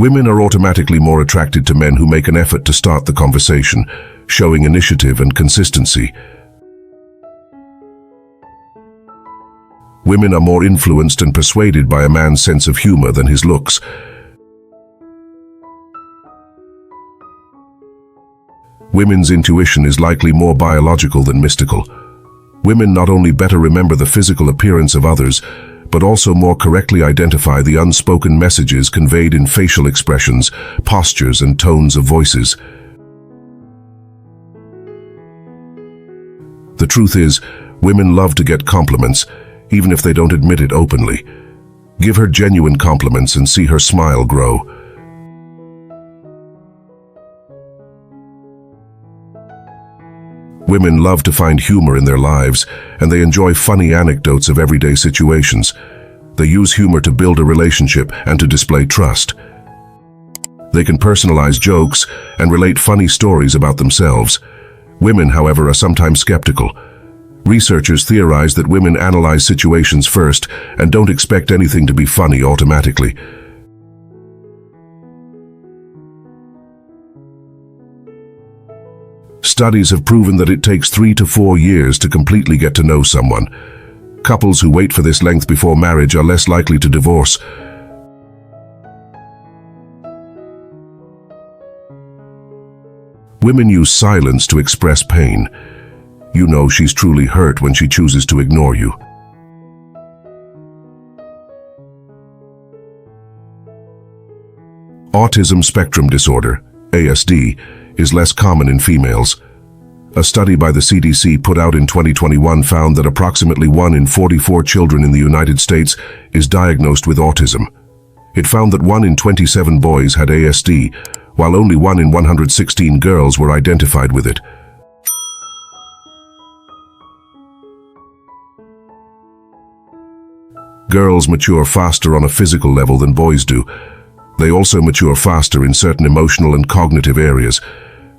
Women are automatically more attracted to men who make an effort to start the conversation, showing initiative and consistency. Women are more influenced and persuaded by a man's sense of humor than his looks. Women's intuition is likely more biological than mystical. Women not only better remember the physical appearance of others, but also more correctly identify the unspoken messages conveyed in facial expressions, postures, and tones of voices. The truth is, women love to get compliments, even if they don't admit it openly. Give her genuine compliments and see her smile grow. Women love to find humor in their lives, and they enjoy funny anecdotes of everyday situations. They use humor to build a relationship and to display trust. They can personalize jokes and relate funny stories about themselves. Women, however, are sometimes skeptical. Researchers theorize that women analyze situations first and don't expect anything to be funny automatically. Studies have proven that it takes 3 to 4 years to completely get to know someone. Couples who wait for this length before marriage are less likely to divorce. Women use silence to express pain. You know she's truly hurt when she chooses to ignore you. Autism spectrum disorder, ASD, is less common in females. A study by the CDC put out in 2021 found that approximately 1 in 44 children in the United States is diagnosed with autism. It found that 1 in 27 boys had ASD, while only 1 in 116 girls were identified with it. Girls mature faster on a physical level than boys do. They also mature faster in certain emotional and cognitive areas.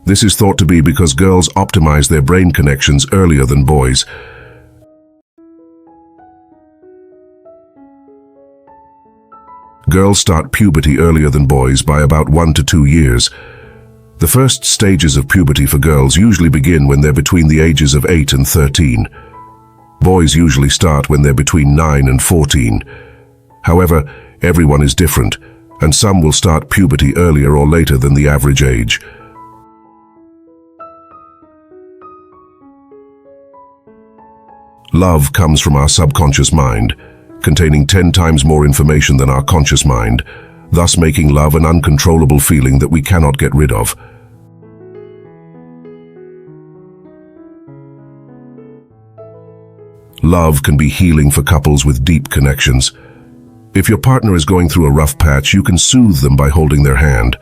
This is thought to be because girls optimize their brain connections earlier than boys. Girls start puberty earlier than boys by about 1 to 2 years. The first stages of puberty for girls usually begin when they're between the ages of 8 and 13. Boys usually start when they're between 9 and 14. However, everyone is different, and some will start puberty earlier or later than the average age. Love comes from our subconscious mind, containing 10 times more information than our conscious mind, thus making love an uncontrollable feeling that we cannot get rid of. Love can be healing for couples with deep connections. If your partner is going through a rough patch, you can soothe them by holding their hand.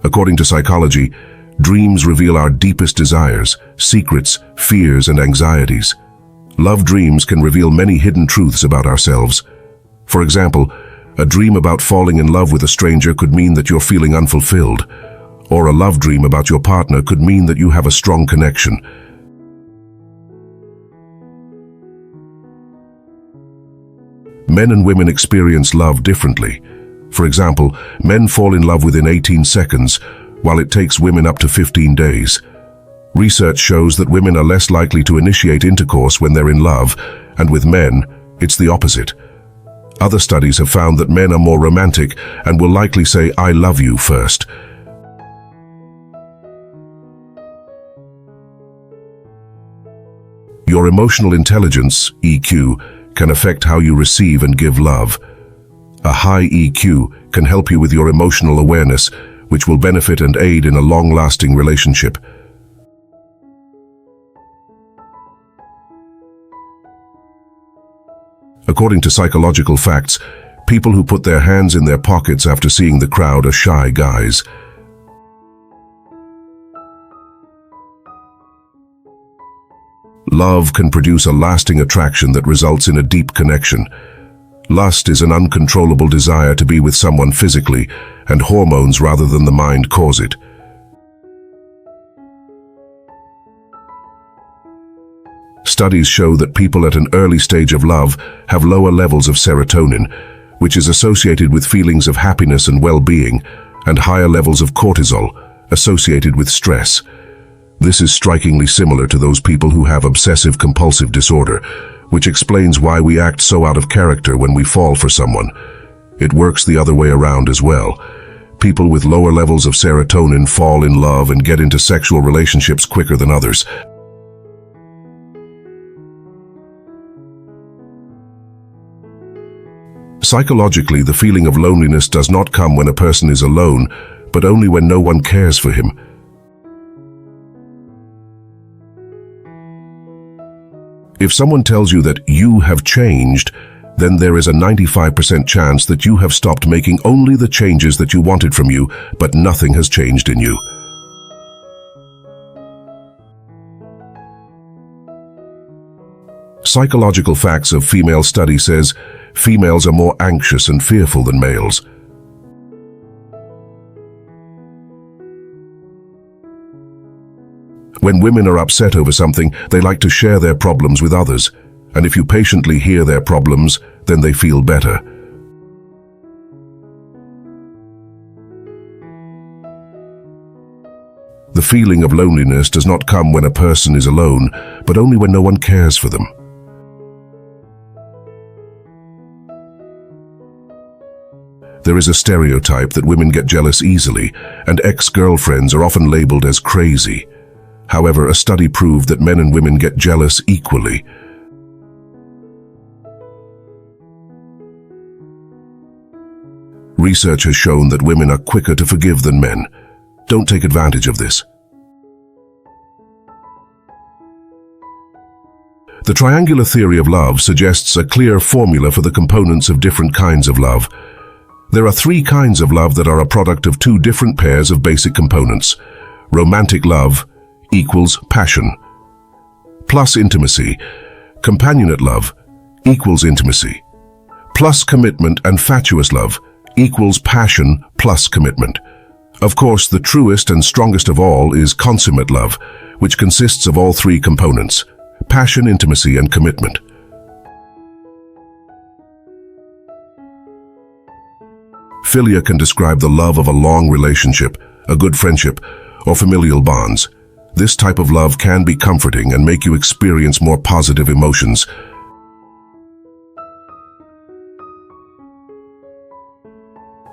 According to psychology, dreams reveal our deepest desires, secrets, fears, and anxieties. Love dreams can reveal many hidden truths about ourselves. For example, a dream about falling in love with a stranger could mean that you're feeling unfulfilled, or a love dream about your partner could mean that you have a strong connection. Men and women experience love differently. For example, men fall in love within 18 seconds, while it takes women up to 15 days. Research shows that women are less likely to initiate intercourse when they're in love, and with men, it's the opposite. Other studies have found that men are more romantic and will likely say, "I love you" first. Your emotional intelligence, EQ, can affect how you receive and give love. A high EQ can help you with your emotional awareness, which will benefit and aid in a long-lasting relationship. According to psychological facts, people who put their hands in their pockets after seeing the crowd are shy guys. Love can produce a lasting attraction that results in a deep connection. Lust is an uncontrollable desire to be with someone physically, and hormones rather than the mind cause it. Studies show that people at an early stage of love have lower levels of serotonin, which is associated with feelings of happiness and well-being, and higher levels of cortisol, associated with stress. This is strikingly similar to those people who have obsessive-compulsive disorder, which explains why we act so out of character when we fall for someone. It works the other way around as well. People with lower levels of serotonin fall in love and get into sexual relationships quicker than others. Psychologically, the feeling of loneliness does not come when a person is alone, but only when no one cares for him. If someone tells you that you have changed, then there is a 95% chance that you have stopped making only the changes that you wanted from you, but nothing has changed in you. Psychological facts of female study says females are more anxious and fearful than males. When women are upset over something, they like to share their problems with others, and if you patiently hear their problems, then they feel better. The feeling of loneliness does not come when a person is alone, but only when no one cares for them. There is a stereotype that women get jealous easily, and ex-girlfriends are often labeled as crazy. However, a study proved that men and women get jealous equally. Research has shown that women are quicker to forgive than men. Don't take advantage of this. The triangular theory of love suggests a clear formula for the components of different kinds of love. There are 3 kinds of love that are a product of 2 different pairs of basic components. Romantic love equals passion, plus intimacy. Companionate love equals intimacy, plus commitment, and fatuous love equals passion plus commitment. Of course, the truest and strongest of all is consummate love, which consists of all 3 components: passion, intimacy, and commitment. Philia can describe the love of a long relationship, a good friendship, or familial bonds. This type of love can be comforting and make you experience more positive emotions.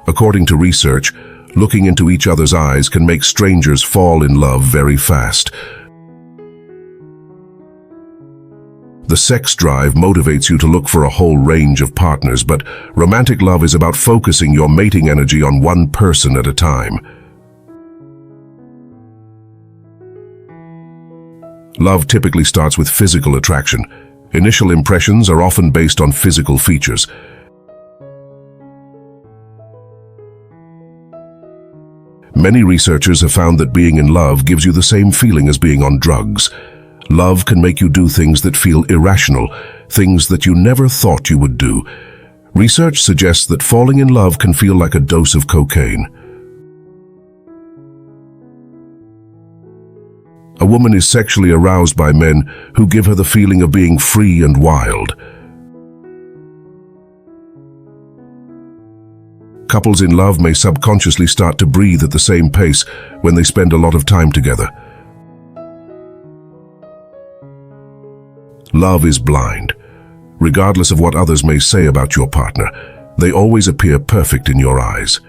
According to research, looking into each other's eyes can make strangers fall in love very fast. The sex drive motivates you to look for a whole range of partners, but romantic love is about focusing your mating energy on one person at a time. Love typically starts with physical attraction. Initial impressions are often based on physical features. Many researchers have found that being in love gives you the same feeling as being on drugs. Love can make you do things that feel irrational, things that you never thought you would do. Research suggests that falling in love can feel like a dose of cocaine. A woman is sexually aroused by men who give her the feeling of being free and wild. Couples in love may subconsciously start to breathe at the same pace when they spend a lot of time together. Love is blind. Regardless of what others may say about your partner, they always appear perfect in your eyes.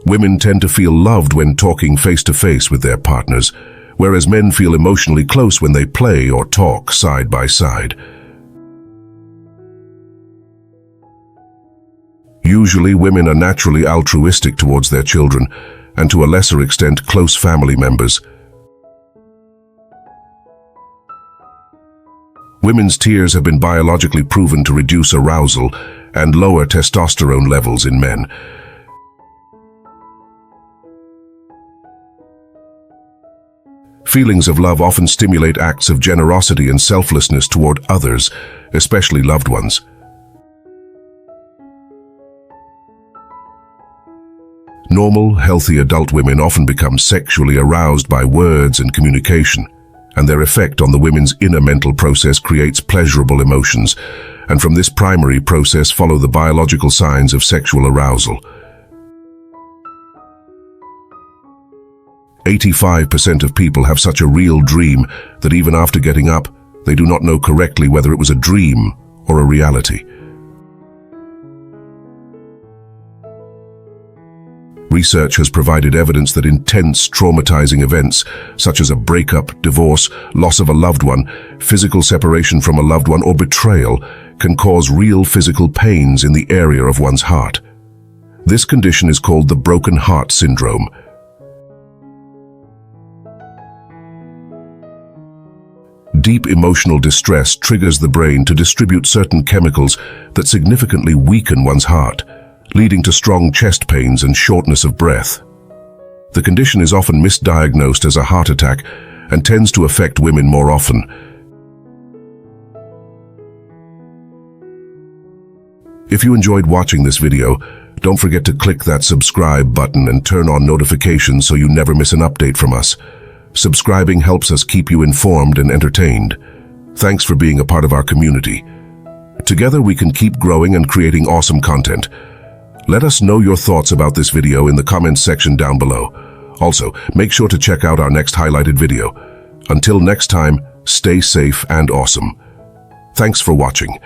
Women tend to feel loved when talking face-to-face with their partners, whereas men feel emotionally close when they play or talk side by side. Usually, women are naturally altruistic towards their children, and to a lesser extent, close family members. Women's tears have been biologically proven to reduce arousal and lower testosterone levels in men. Feelings of love often stimulate acts of generosity and selflessness toward others, especially loved ones. Normal, healthy adult women often become sexually aroused by words and communication, and their effect on the women's inner mental process creates pleasurable emotions, and from this primary process follow the biological signs of sexual arousal. 85% of people have such a real dream that even after getting up, they do not know correctly whether it was a dream or a reality. Research has provided evidence that intense, traumatizing events, such as a breakup, divorce, loss of a loved one, physical separation from a loved one, or betrayal, can cause real physical pains in the area of one's heart. This condition is called the broken heart syndrome. Deep emotional distress triggers the brain to distribute certain chemicals that significantly weaken one's heart, leading to strong chest pains and shortness of breath. The condition is often misdiagnosed as a heart attack and tends to affect women more often. If you enjoyed watching this video, don't forget to click that subscribe button and turn on notifications so you never miss an update from us. Subscribing helps us keep you informed and entertained. Thanks for being a part of our community. Together we can keep growing and creating awesome content. Let us know your thoughts about this video in the comments section down below. Also, make sure to check out our next highlighted video. Until next time, stay safe and awesome. Thanks for watching.